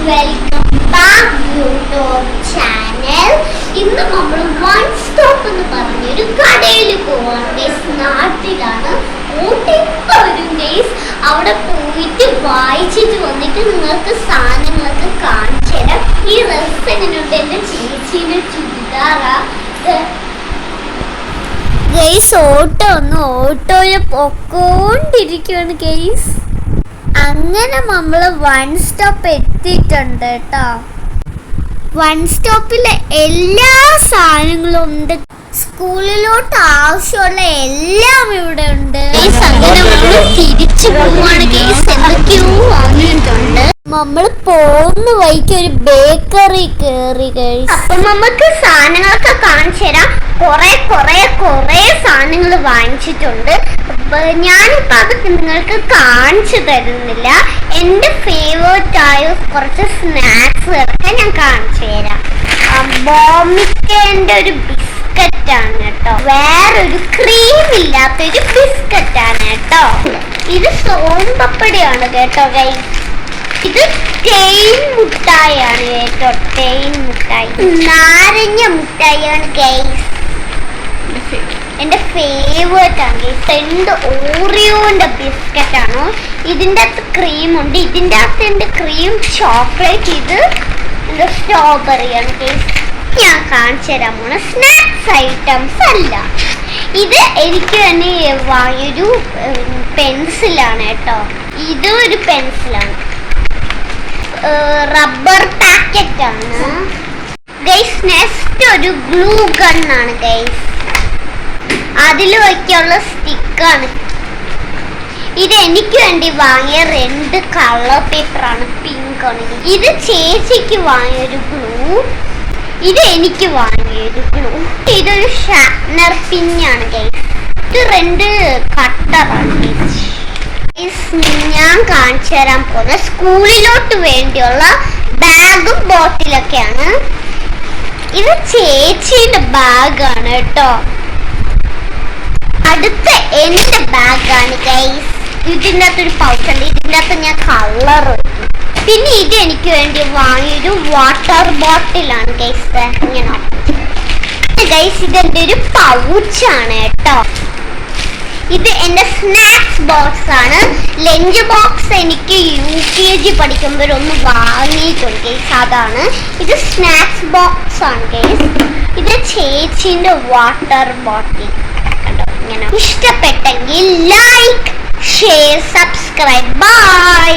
Welcome back to channel. ഇന്ന് നമ്മൾ one stop എന്ന് പറഞ്ഞൊരു കടയിൽ പോവാണ് ഗൈസ്. നാട്ടിലാണ്, ഊട്ടിപ്പോ വരും ഗൈസ്. അവിടെ പോയിട്ട് വായിച്ചിട്ട് വന്നിട്ട് നിങ്ങൾക്ക് സാധനങ്ങളൊക്കെ കാണിച്ചു തരാം. ഈ ഡ്രസ് എങ്ങനെയുണ്ട്? എൻ്റെ ചേച്ചീൻ്റെ ചുരിദാറാ ഗൈസ്. ഓട്ടോയിൽ പൊക്കോണ്ടിരിക്കുകയാണ് ഗൈസ്. അങ്ങനെ നമ്മൾ വൺ സ്റ്റോപ്പ് എത്തിയിട്ടുണ്ട് കേട്ടോ. വൺ സ്റ്റോപ്പിലെ എല്ലാ സാധനങ്ങളും ഉണ്ട്. സ്കൂളിലോട്ട് ആവശ്യമുള്ള എല്ലാം ഇവിടെ ഉണ്ട്. അങ്ങനെ നമ്മൾ തിരിച്ചു പോവാണ് ഗൈസ്. എന്തൊക്കെയോ വാങ്ങിയിട്ടുണ്ട്. നമ്മൾ പോകുന്ന വഴിക്ക് ഒരു ബേക്കറി കയറി ഗൈസ്. അപ്പൊ നമുക്ക് സാധനങ്ങളൊക്കെ കാണിച്ചു തരാം. കൊറേ സാധനങ്ങൾ വാങ്ങിച്ചിട്ടുണ്ട്. ഞാനിപ്പോ അതൊക്കെ നിങ്ങൾക്ക് കാണിച്ചു തരുന്നില്ല. എന്റെ ഫേവറേറ്റ് ആയ കുറച്ച് സ്നാക്സുകളൊക്കെ ഞാൻ കാണിച്ചു തരാം. ബോമിക്കേന്റെ ഒരു ബിസ്ക്കറ്റ് ആണ് കേട്ടോ. വേറൊരു ക്രീം ഇല്ലാത്തൊരു ബിസ്ക്കറ്റ് ആണ് കേട്ടോ. ഇത് സോംപപ്പടിയാണ് കേട്ടോ ഗൈസ്. ഇത് തേൻ മുട്ടായാണ് കേട്ടോ. തേൻ മുട്ടായി, നാരങ്ങ മുട്ടായിയാണ് ഗൈസ്. എന്റെ ഫേവറേറ്റ് ആണ് ഗൈസ്. രണ്ട് ഓറിയോന്റെ ബിസ്ക്കറ്റ് ആണ്. ഇതിൻ്റെ അകത്ത് ക്രീം ഉണ്ട്. ഇതിൻ്റെ അകത്ത് എൻ്റെ ക്രീം ചോക്ലേറ്റ്. ഇത് എന്താ സ്ട്രോബെറി ആണ് ഗൈസ്. ഞാൻ കാണിച്ചു തരാൻ പോണ സ്നാക്സ് ഐറ്റംസ് അല്ല. ഇത് എനിക്ക് തന്നെ വാങ്ങിയൊരു പെൻസിലാണ് കേട്ടോ. ഇത് ഒരു പെൻസിലാണ്. റബ്ബർ പാക്കറ്റ് ആണ് ഗൈസ്. നെക്സ്റ്റ് ഒരു ഗ്ലൂ ഗൺ ആണ് ഗൈസ്. അതിൽ വയ്ക്കാനുള്ള സ്റ്റിക്കാണ്. ഇത് എനിക്ക് വേണ്ടി വാങ്ങിയ 2 കളർ പേപ്പറാണ്. പിങ്ക് ആണ്. ഇത് ചേച്ചിക്ക് വാങ്ങിയൊരു ഗ്ലൂ. ഇത് എനിക്ക് വാങ്ങിയൊരു ഗ്ലൂ. ഇതൊരു ഷാർപ്നർ പിന്നാണ് ഗൈസ്. ഇത് 2 കട്ടറാണ് ഗൈസ്. ഞാൻ കാണിച്ചു തരാൻ പോകുന്ന സ്കൂളിലോട്ട് വേണ്ടിയുള്ള ബാഗും ബോട്ടിലൊക്കെയാണ്. ഇത് ചേച്ചിയുടെ ബാഗാണ് കേട്ടോ. അടുത്ത എന്റെ ബാഗാണ് ഗൈസ്. ഇതിൻ്റെ അകത്തൊരു പൗച്ച് ഉണ്ട്. ഇതിൻ്റെ അകത്ത് ഞാൻ കളർ വയ്ക്കും. പിന്നെ ഇത് എനിക്ക് വേണ്ടി വാങ്ങിയൊരു വാട്ടർ ബോട്ടിലാണ് ഗൈസ്. ഇങ്ങനെ ഗൈസ്. ഇതെന്റെ ഒരു പൗച്ചാണ് കേട്ടോ. ഇത് എന്റെ സ്നാക്സ് ബോക്സ് ആണ്. ലഞ്ച് ബോക്സ് എനിക്ക് UKG പഠിക്കുമ്പോഴൊന്ന് വാങ്ങിയിട്ടുണ്ട് ഗൈസ്. അതാണ്. ഇത് സ്നാക്സ് ബോക്സ് ആണ് ഗൈസ്. ഇത് ചേച്ചിന്റെ വാട്ടർ ബോട്ടിൽ. ഇഷ്ടപ്പെട്ടെങ്കിൽ ലൈക്ക്, ഷെയർ, സബ്സ്ക്രൈബ്. ബൈ.